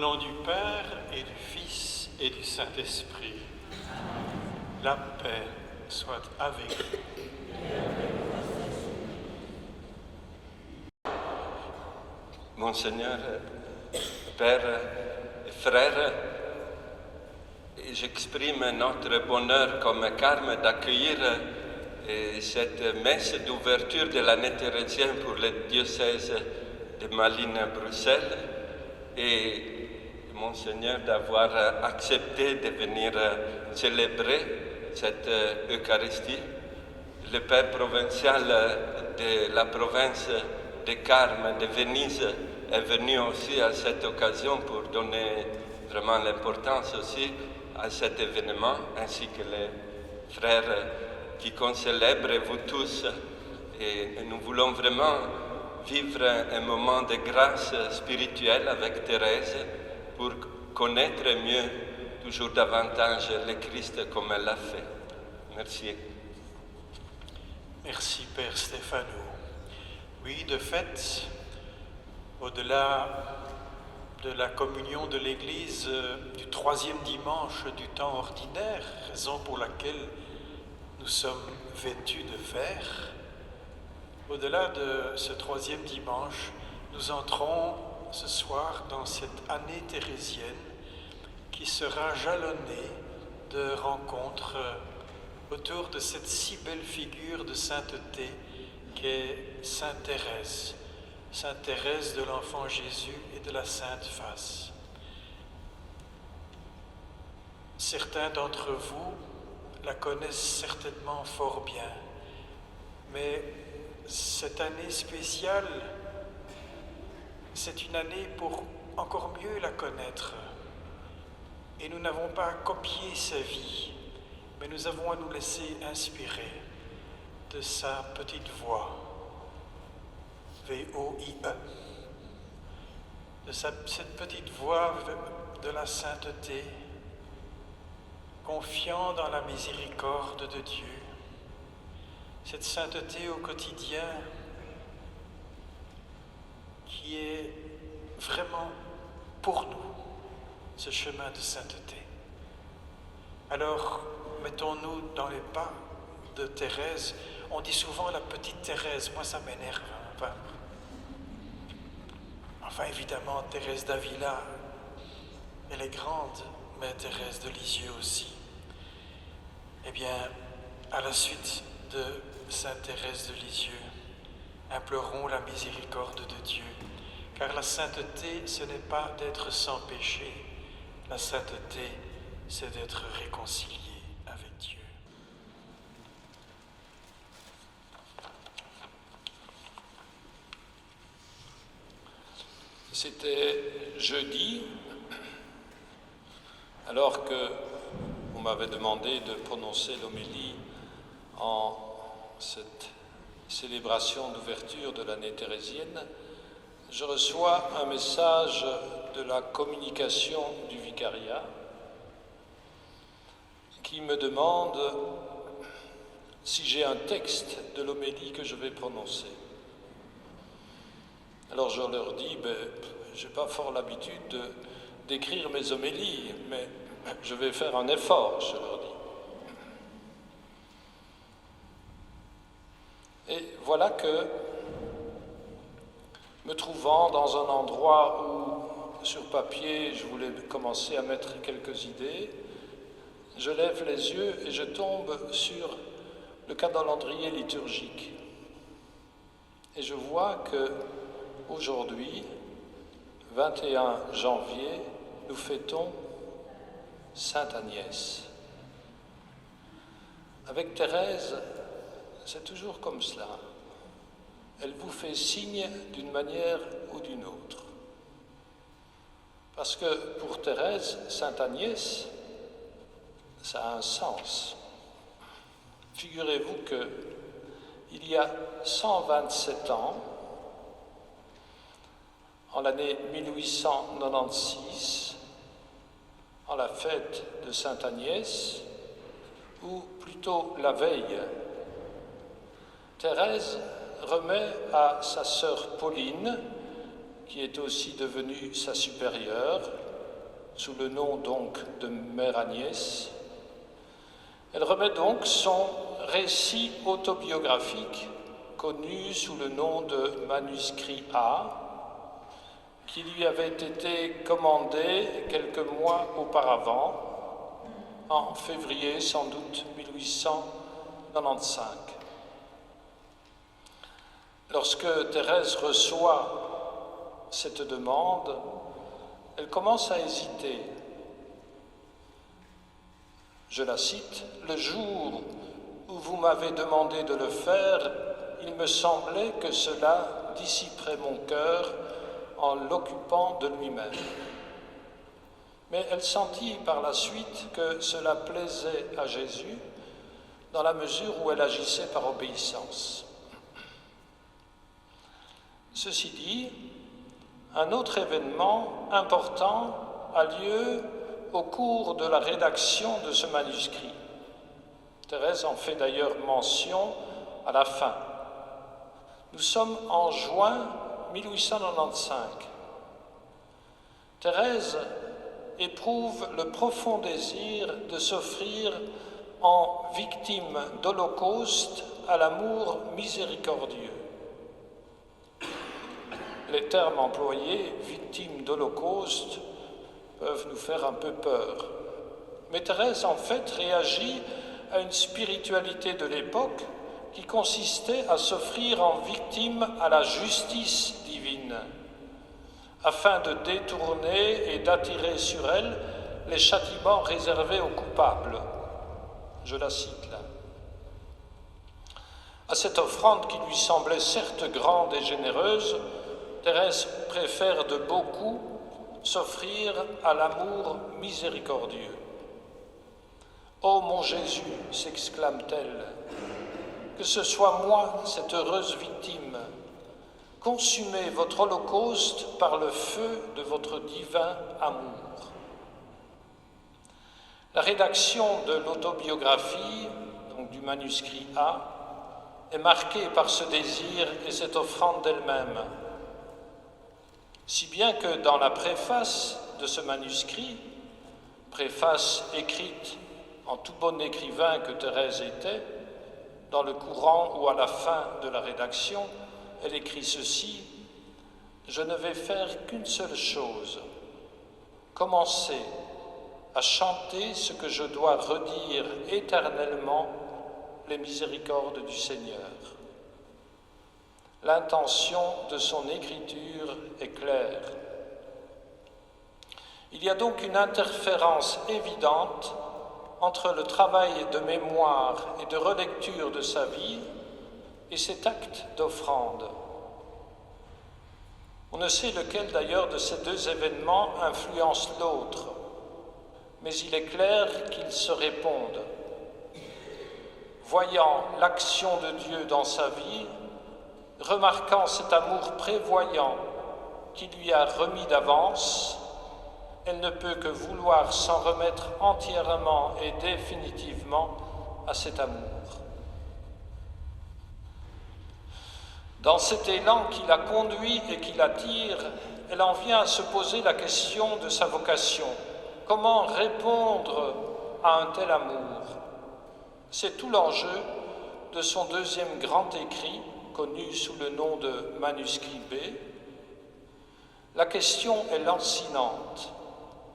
nom du Père et du Fils et du Saint-Esprit. La paix soit avec vous. Monseigneur, Père et Frères, j'exprime notre bonheur comme Carme d'accueillir cette messe d'ouverture de l'année thérésienne pour le diocèse de Malines-Bruxelles et Monseigneur d'avoir accepté de venir célébrer cette Eucharistie. Le Père provincial de la province de Carme, de Venise, est venu aussi à cette occasion pour donner vraiment l'importance aussi à cet événement, ainsi que les frères qui concélèbrent, vous tous. Et nous voulons vraiment vivre un moment de grâce spirituelle avec Thérèse pour connaître mieux, toujours davantage, le Christ comme elle l'a fait. Merci. Merci Père Stéphano. Oui, de fait, au-delà de la communion de l'Église du troisième dimanche du temps ordinaire, raison pour laquelle nous sommes vêtus de vert, au-delà de ce troisième dimanche, nous entrons ce soir dans cette année thérésienne qui sera jalonnée de rencontres autour de cette si belle figure de sainteté qu'est Sainte Thérèse, Sainte Thérèse de l'Enfant Jésus et de la Sainte Face. Certains d'entre vous la connaissent certainement fort bien, mais cette année spéciale, c'est une année pour encore mieux la connaître. Et nous n'avons pas à copier sa vie, mais nous avons à nous laisser inspirer de sa petite voix, V-O-I-E, de cette petite voix de la sainteté, confiant dans la miséricorde de Dieu, cette sainteté au quotidien qui est vraiment pour nous ce chemin de sainteté. Alors, mettons-nous dans les pas de Thérèse. On dit souvent la petite Thérèse, moi ça m'énerve. Enfin évidemment, Thérèse d'Avila, elle est grande, mais Thérèse de Lisieux aussi. Eh bien, à la suite de Sainte Thérèse de Lisieux, implorons la miséricorde de Dieu, car la sainteté, ce n'est pas d'être sans péché, la sainteté, c'est d'être réconcilié avec Dieu. C'était jeudi, alors que vous m'avez demandé de prononcer l'homélie en cette célébration d'ouverture de l'année thérésienne, je reçois un message de la communication du vicariat qui me demande si j'ai un texte de l'homélie que je vais prononcer. Alors je leur dis, je n'ai pas fort l'habitude d'écrire mes homélies, mais je vais faire un effort, je leur dis. Et voilà que, me trouvant dans un endroit où, sur papier, je voulais commencer à mettre quelques idées, je lève les yeux et je tombe sur le calendrier liturgique. Et je vois que aujourd'hui, 21 janvier, nous fêtons Sainte Agnès. Avec Thérèse, c'est toujours comme cela. Elle vous fait signe d'une manière ou d'une autre. Parce que pour Thérèse, Sainte Agnès, ça a un sens. Figurez-vous qu'il y a 127 ans, en l'année 1896, en la fête de Sainte Agnès, ou plutôt la veille, Thérèse remet à sa sœur Pauline, qui est aussi devenue sa supérieure, sous le nom donc de Mère Agnès. Elle remet donc son récit autobiographique, connu sous le nom de manuscrit A, qui lui avait été commandé quelques mois auparavant, en février sans doute 1895. Lorsque Thérèse reçoit cette demande, elle commence à hésiter. Je la cite, « Le jour où vous m'avez demandé de le faire, il me semblait que cela dissiperait mon cœur en l'occupant de lui-même. » Mais elle sentit par la suite que cela plaisait à Jésus dans la mesure où elle agissait par obéissance. Ceci dit, un autre événement important a lieu au cours de la rédaction de ce manuscrit. Thérèse en fait d'ailleurs mention à la fin. Nous sommes en juin 1895. Thérèse éprouve le profond désir de s'offrir en victime d'Holocauste à l'amour miséricordieux. Les termes employés, victime d'Holocauste, peuvent nous faire un peu peur. Mais Thérèse, en fait, réagit à une spiritualité de l'époque qui consistait à s'offrir en victime à la justice divine, afin de détourner et d'attirer sur elle les châtiments réservés aux coupables. Je la cite là. À cette offrande qui lui semblait certes grande et généreuse, Thérèse préfère de beaucoup s'offrir à l'amour miséricordieux. « Ô mon Jésus, s'exclame-t-elle, que ce soit moi, cette heureuse victime. Consumez votre holocauste par le feu de votre divin amour. » La rédaction de l'autobiographie, donc du manuscrit A, est marquée par ce désir et cette offrande d'elle-même. Si bien que dans la préface de ce manuscrit, préface écrite en tout bon écrivain que Thérèse était, dans le courant ou à la fin de la rédaction, elle écrit ceci: « Je ne vais faire qu'une seule chose, commencer à chanter ce que je dois redire éternellement, les miséricordes du Seigneur. » L'intention de son écriture est claire. Il y a donc une interférence évidente entre le travail de mémoire et de relecture de sa vie et cet acte d'offrande. On ne sait lequel d'ailleurs de ces deux événements influence l'autre, mais il est clair qu'ils se répondent. Voyant l'action de Dieu dans sa vie, remarquant cet amour prévoyant qui lui a remis d'avance, elle ne peut que vouloir s'en remettre entièrement et définitivement à cet amour. Dans cet élan qui la conduit et qui l'attire, elle en vient à se poser la question de sa vocation. Comment répondre à un tel amour? C'est tout l'enjeu de son deuxième grand écrit, connu sous le nom de manuscrit B. La question est lancinante.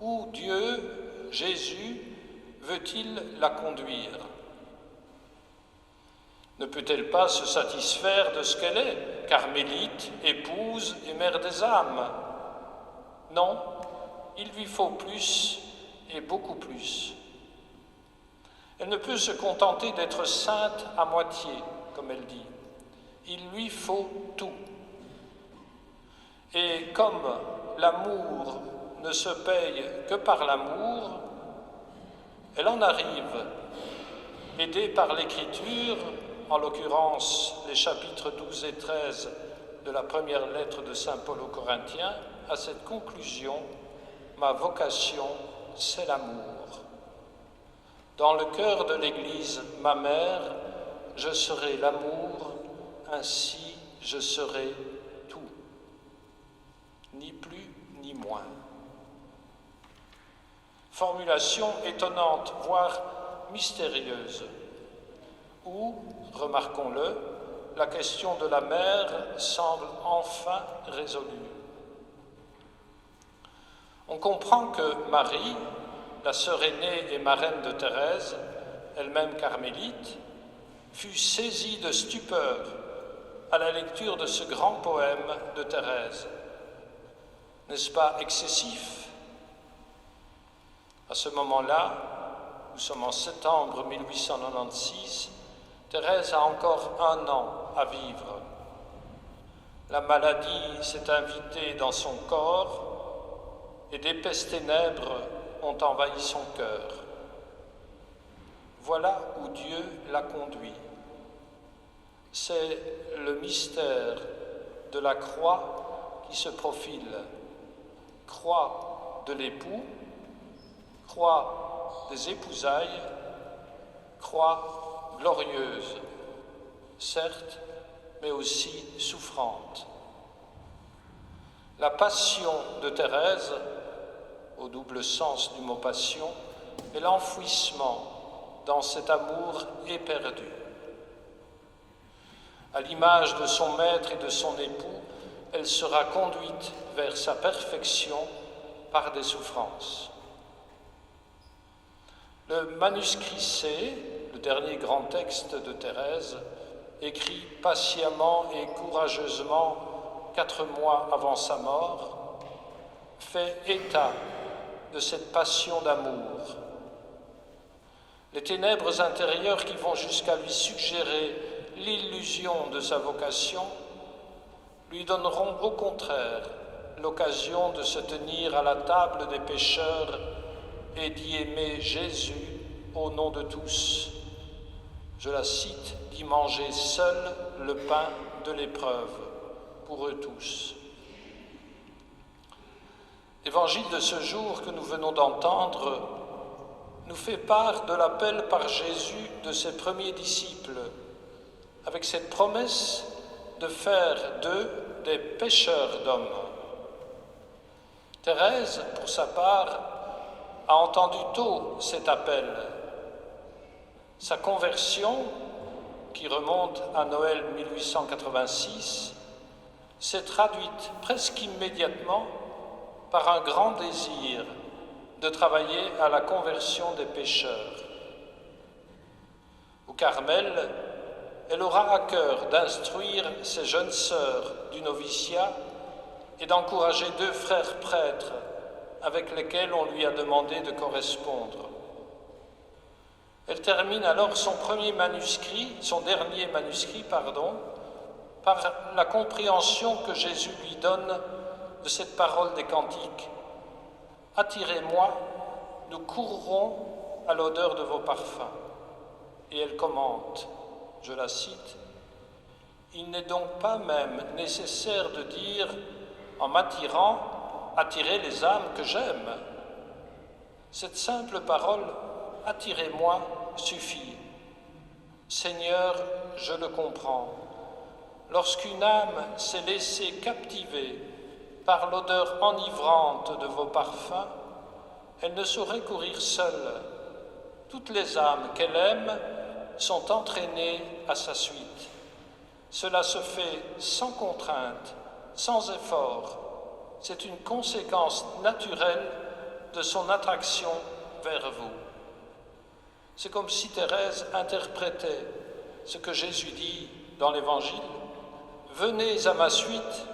Où Dieu, Jésus, veut-il la conduire? Ne peut-elle pas se satisfaire de ce qu'elle est, carmélite, épouse et mère des âmes? Non, il lui faut plus et beaucoup plus. Elle ne peut se contenter d'être sainte à moitié, comme elle dit. Il lui faut tout. Et comme l'amour ne se paye que par l'amour, elle en arrive, aidée par l'Écriture, en l'occurrence les chapitres 12 et 13 de la première lettre de saint Paul aux Corinthiens, à cette conclusion: ma vocation, c'est l'amour. Dans le cœur de l'Église, ma mère, je serai l'amour, ainsi je serai tout, ni plus ni moins. Formulation étonnante, voire mystérieuse, où, remarquons-le, la question de la mère semble enfin résolue. On comprend que Marie, la sœur aînée et marraine de Thérèse, elle-même carmélite, fut saisie de stupeur à la lecture de ce grand poème de Thérèse. N'est-ce pas excessif? À ce moment-là, nous sommes en septembre 1896, Thérèse a encore 1 an à vivre. La maladie s'est invitée dans son corps et d'épaisses ténèbres ont envahi son cœur. Voilà où Dieu l'a conduit. C'est le mystère de la croix qui se profile. Croix de l'époux, croix des épousailles, croix glorieuse, certes, mais aussi souffrante. La passion de Thérèse, au double sens du mot passion, est l'enfouissement dans cet amour éperdu. À l'image de son maître et de son époux, elle sera conduite vers sa perfection par des souffrances. Le manuscrit C, le dernier grand texte de Thérèse, écrit patiemment et courageusement 4 mois avant sa mort, fait état de cette passion d'amour. Les ténèbres intérieures qui vont jusqu'à lui suggérer l'illusion de sa vocation lui donneront au contraire l'occasion de se tenir à la table des pécheurs et d'y aimer Jésus au nom de tous. Je la cite, d'y manger seul le pain de l'épreuve pour eux tous. L'évangile de ce jour que nous venons d'entendre nous fait part de l'appel par Jésus de ses premiers disciples, avec cette promesse de faire d'eux des pêcheurs d'hommes. Thérèse, pour sa part, a entendu tôt cet appel. Sa conversion, qui remonte à Noël 1886, s'est traduite presque immédiatement par un grand désir de travailler à la conversion des pécheurs. Au Carmel, elle aura à cœur d'instruire ses jeunes sœurs du noviciat et d'encourager 2 frères prêtres avec lesquels on lui a demandé de correspondre. Elle termine alors son dernier manuscrit, par la compréhension que Jésus lui donne de cette parole des cantiques. « Attirez-moi, nous courrons à l'odeur de vos parfums. » Et elle commente, je la cite, « Il n'est donc pas même nécessaire de dire, en m'attirant, attirez les âmes que j'aime. Cette simple parole, attirez-moi, suffit. Seigneur, je le comprends. Lorsqu'une âme s'est laissée captiver par l'odeur enivrante de vos parfums, elle ne saurait courir seule. Toutes les âmes qu'elle aime sont entraînées à sa suite. Cela se fait sans contrainte, sans effort. C'est une conséquence naturelle de son attraction vers vous. C'est comme si Thérèse interprétait ce que Jésus dit dans l'Évangile. « Venez à ma suite,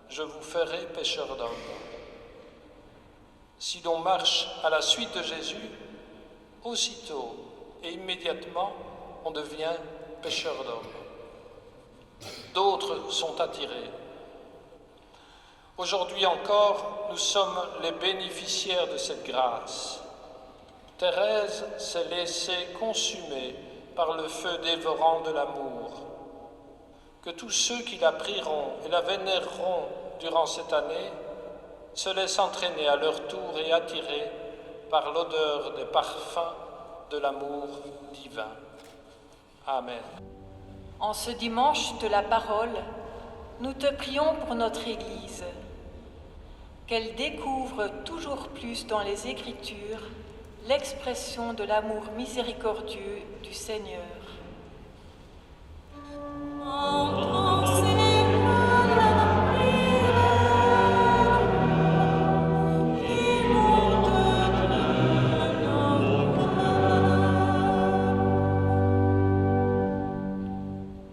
je vous ferai pécheurs d'hommes. » Si l'on marche à la suite de Jésus, aussitôt et immédiatement, on devient pécheur d'hommes. D'autres sont attirés. Aujourd'hui encore, nous sommes les bénéficiaires de cette grâce. Thérèse s'est laissée consumer par le feu dévorant de l'amour. Que tous ceux qui la prieront et la vénéreront durant cette année se laissent entraîner à leur tour et attirer par l'odeur des parfums de l'amour divin. Amen. En ce dimanche de la parole, nous te prions pour notre Église. qu'elle découvre toujours plus dans les Écritures l'expression de l'amour miséricordieux du Seigneur.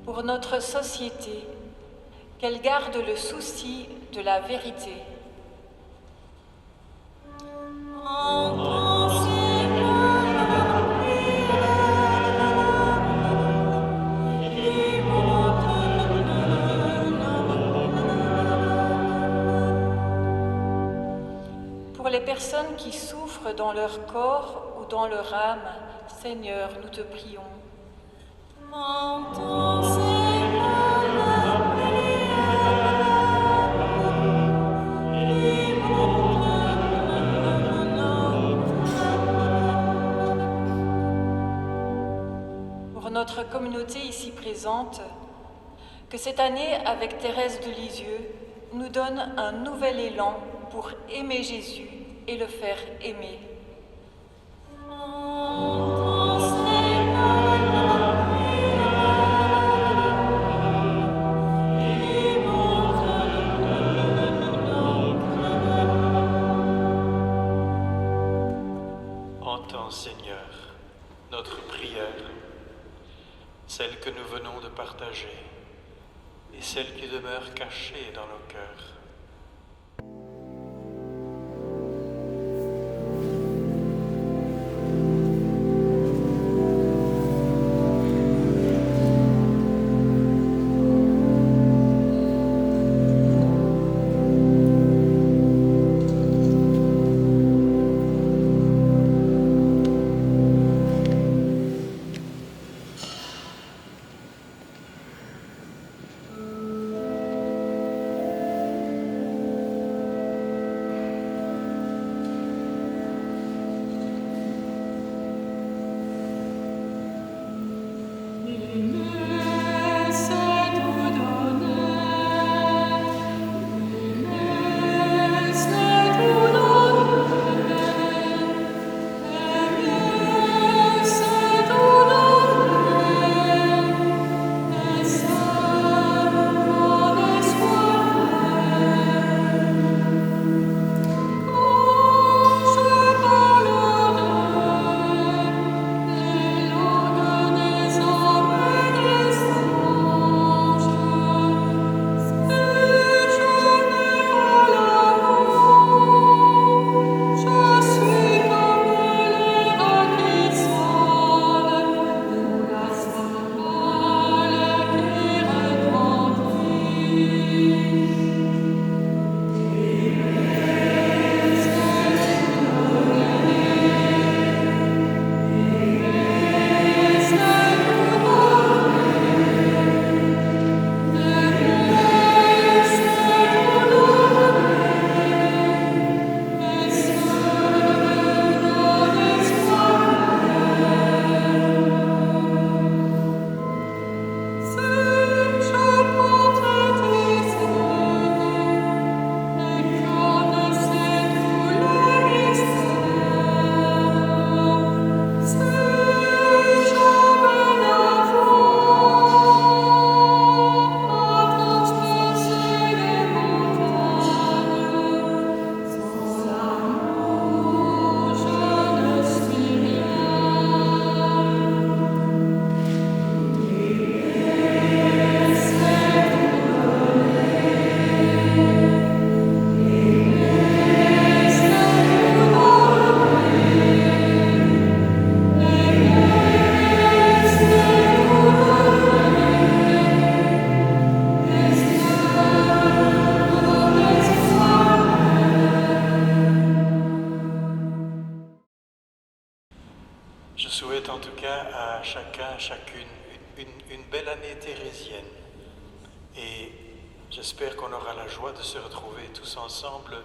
Pour notre société, qu'elle garde le souci de la vérité. Pour les personnes qui souffrent dans leur corps ou dans leur âme, Seigneur, nous te prions. Pour notre communauté ici présente, que cette année, avec Thérèse de Lisieux, nous donne un nouvel élan pour aimer Jésus et le faire aimer. Entends, Seigneur, notre prière, celle que nous venons de partager et celle qui demeure cachée dans nos cœurs. Je souhaite en tout cas à chacun, chacune, une belle année thérésienne. Et j'espère qu'on aura la joie de se retrouver tous ensemble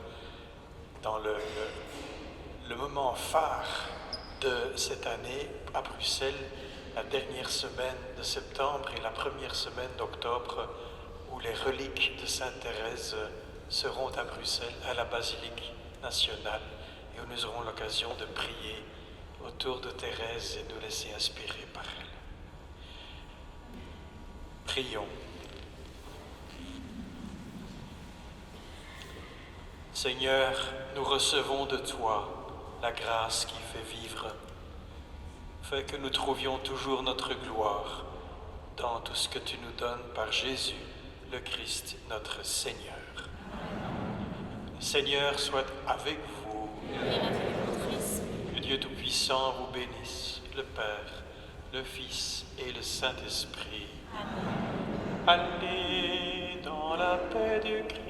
dans le moment phare de cette année à Bruxelles, la dernière semaine de septembre et la première semaine d'octobre, où les reliques de Sainte Thérèse seront à Bruxelles, à la Basilique nationale, et où nous aurons l'occasion de prier autour de Thérèse et nous laisser inspirer par elle. Prions. Seigneur, nous recevons de toi la grâce qui fait vivre. Fais que nous trouvions toujours notre gloire dans tout ce que tu nous donnes par Jésus, le Christ, notre Seigneur. Le Seigneur soit avec vous. Que Dieu Tout-Puissant vous bénisse, le Père, le Fils et le Saint-Esprit. Allez dans la paix du Christ.